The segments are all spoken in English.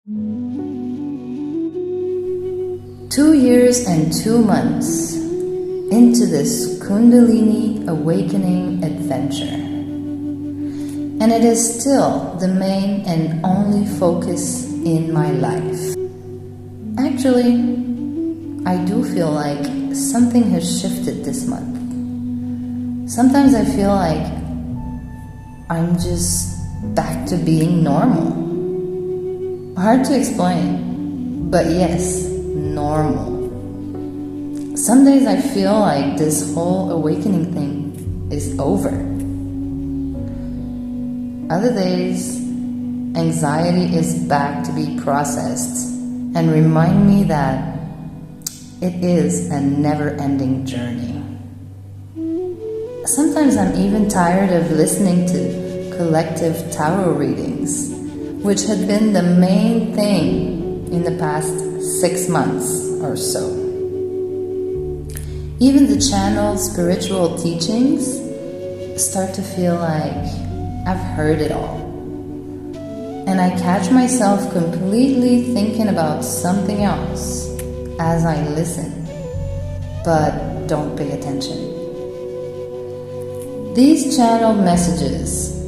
2 years and 2 months into this Kundalini awakening adventure. And it is still the main and only focus in my life. Actually, I do feel like something has shifted this month. Sometimes I feel like I'm just back to being normal. Hard to explain, but yes, normal. Some days I feel like this whole awakening thing is over. Other days, anxiety is back to be processed and remind me that it is a never-ending journey. Sometimes I'm even tired of listening to collective tarot readings, which had been the main thing in the past 6 months or so. Even the channeled spiritual teachings start to feel like I've heard it all. And I catch myself completely thinking about something else as I listen, but don't pay attention. These channeled messages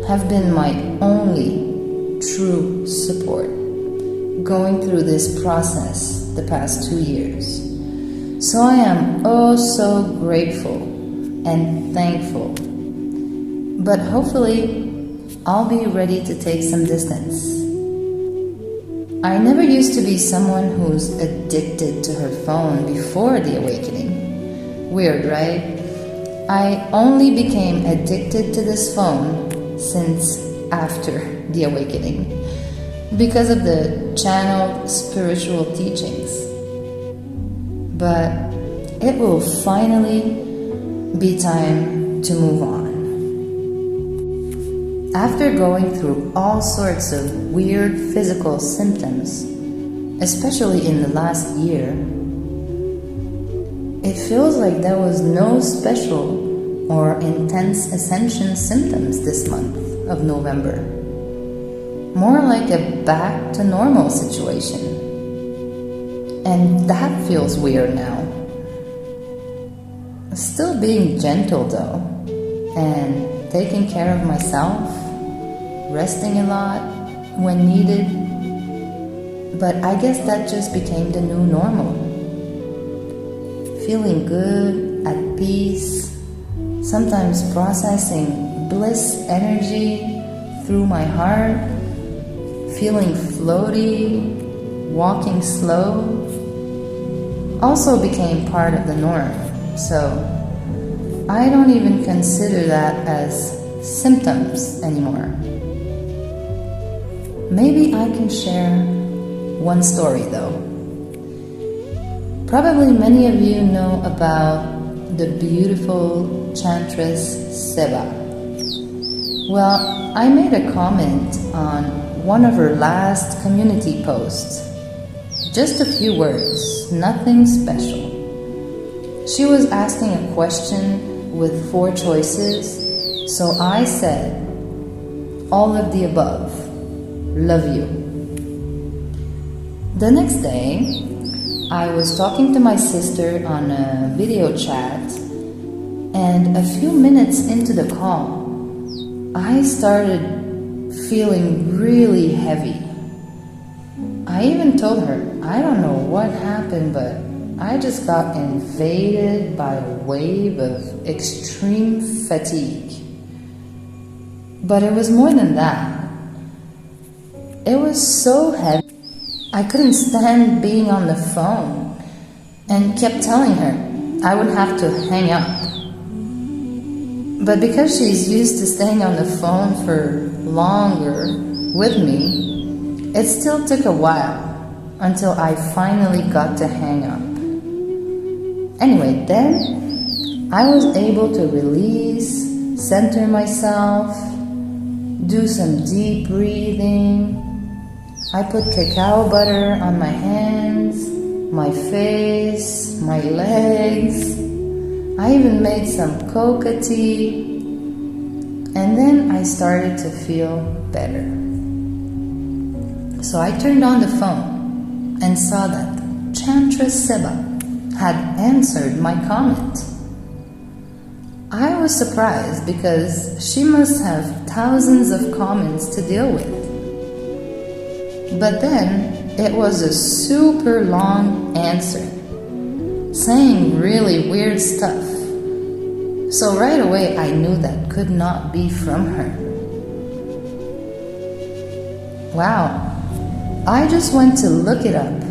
have been my only true support going through this process the past 2 years. So I am oh so grateful and thankful. But hopefully I'll be ready to take some distance. I never used to be someone who's addicted to her phone before the awakening. Weird, right? I only became addicted to this phone since after the awakening, because of the channeled spiritual teachings. But it will finally be time to move on. After going through all sorts of weird physical symptoms, especially in the last year, it feels like there was no special or intense Ascension Symptoms this month of November. More like a back to normal situation. And that feels weird now. Still being gentle though, and taking care of myself, resting a lot when needed. But I guess that just became the new normal. Feeling good, at peace, sometimes processing bliss energy through my heart, feeling floaty, walking slow, also became part of the norm. So I don't even consider that as symptoms anymore. Maybe I can share one story though. Probably many of you know about the beautiful chantress Seva. Well, I made a comment on one of her last community posts. Just a few words, nothing special. She was asking a question with 4 choices, so I said, all of the above, love you. The next day, I was talking to my sister on a video chat, and a few minutes into the call, I started feeling really heavy. I even told her, I don't know what happened, but I just got invaded by a wave of extreme fatigue. But it was more than that. It was so heavy. I couldn't stand being on the phone and kept telling her I would have to hang up. But because she's used to staying on the phone for longer with me, it still took a while until I finally got to hang up. Anyway, then I was able to release, center myself, do some deep breathing. I put cacao butter on my hands, my face, my legs. I even made some coca tea. And then I started to feel better. So I turned on the phone and saw that Chantra Seba had answered my comment. I was surprised because she must have thousands of comments to deal with. But then it was a super long answer, saying really weird stuff. So right away I knew that could not be from her. Wow. I just went to look it up,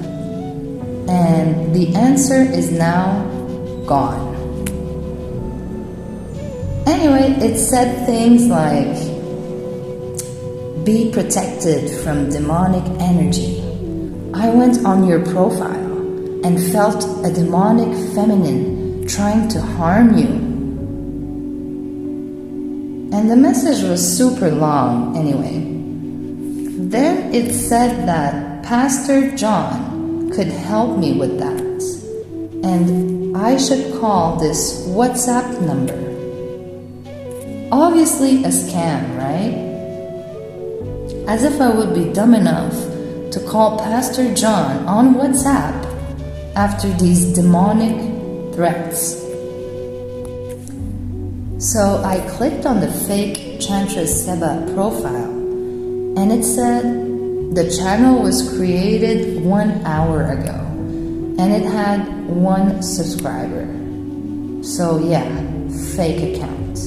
and the answer is now gone. Anyway, it said things like, be protected from demonic energy. I went on your profile and felt a demonic feminine trying to harm you. And the message was super long anyway. Then it said that Pastor John could help me with that, and I should call this WhatsApp number. Obviously a scam, right? As if I would be dumb enough to call Pastor John on WhatsApp after these demonic threats. So I clicked on the fake Chantra Seba profile, and it said the channel was created 1 hour ago and it had 1 subscriber. So yeah, fake account.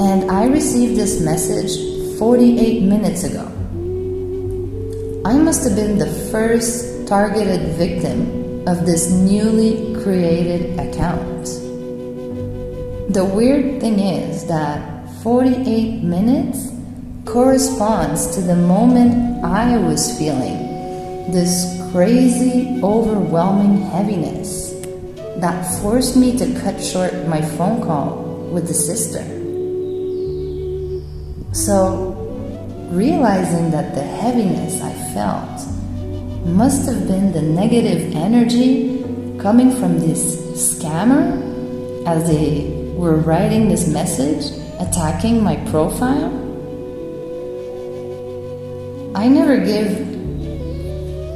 And I received this message 48 minutes ago. I must have been the first targeted victim of this newly created account. The weird thing is that 48 minutes corresponds to the moment I was feeling this crazy, overwhelming heaviness that forced me to cut short my phone call with the sister. So, realizing that the heaviness I felt must have been the negative energy coming from this scammer as they were writing this message, attacking my profile. I never give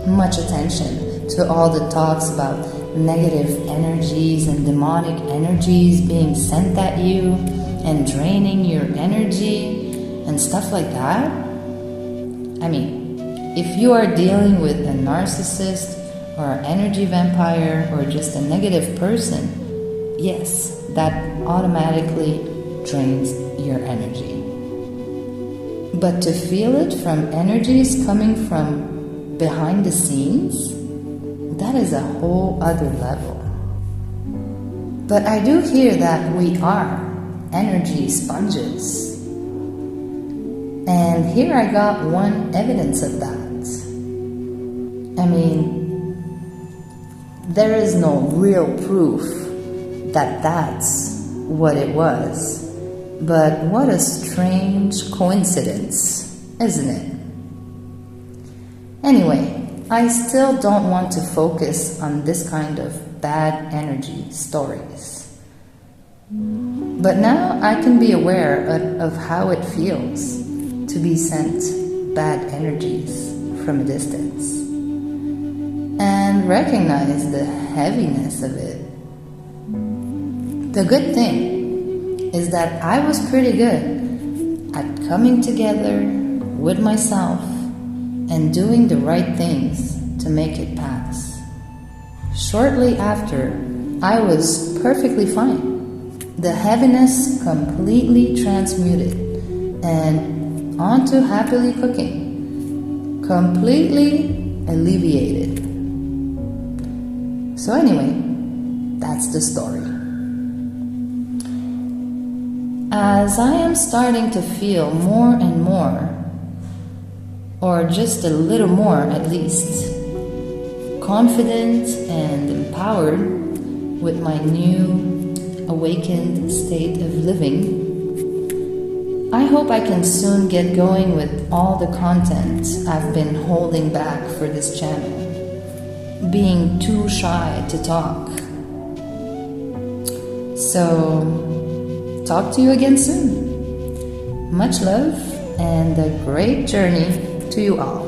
much attention to all the talks about negative energies and demonic energies being sent at you and draining your energy and stuff like that. I mean, if you are dealing with a narcissist or an energy vampire or just a negative person, yes, that automatically drains your energy. But to feel it from energies coming from behind the scenes, that is a whole other level. But I do hear that we are energy sponges. And here I got one evidence of that. I mean, there is no real proof that that's what it was. But what a strange coincidence, isn't it? Anyway, I still don't want to focus on this kind of bad energy stories. But now I can be aware of how it feels to be sent bad energies from a distance and recognize the heaviness of it. The good thing is that I was pretty good at coming together with myself and doing the right things to make it pass. Shortly after, I was perfectly fine. The heaviness completely transmuted and onto happily cooking, completely alleviated. So anyway, that's the story. As I am starting to feel more and more, or just a little more at least, confident and empowered with my new awakened state of living, I hope I can soon get going with all the content I've been holding back for this channel, being too shy to talk. So, talk to you again soon. Much love and a great journey to you all.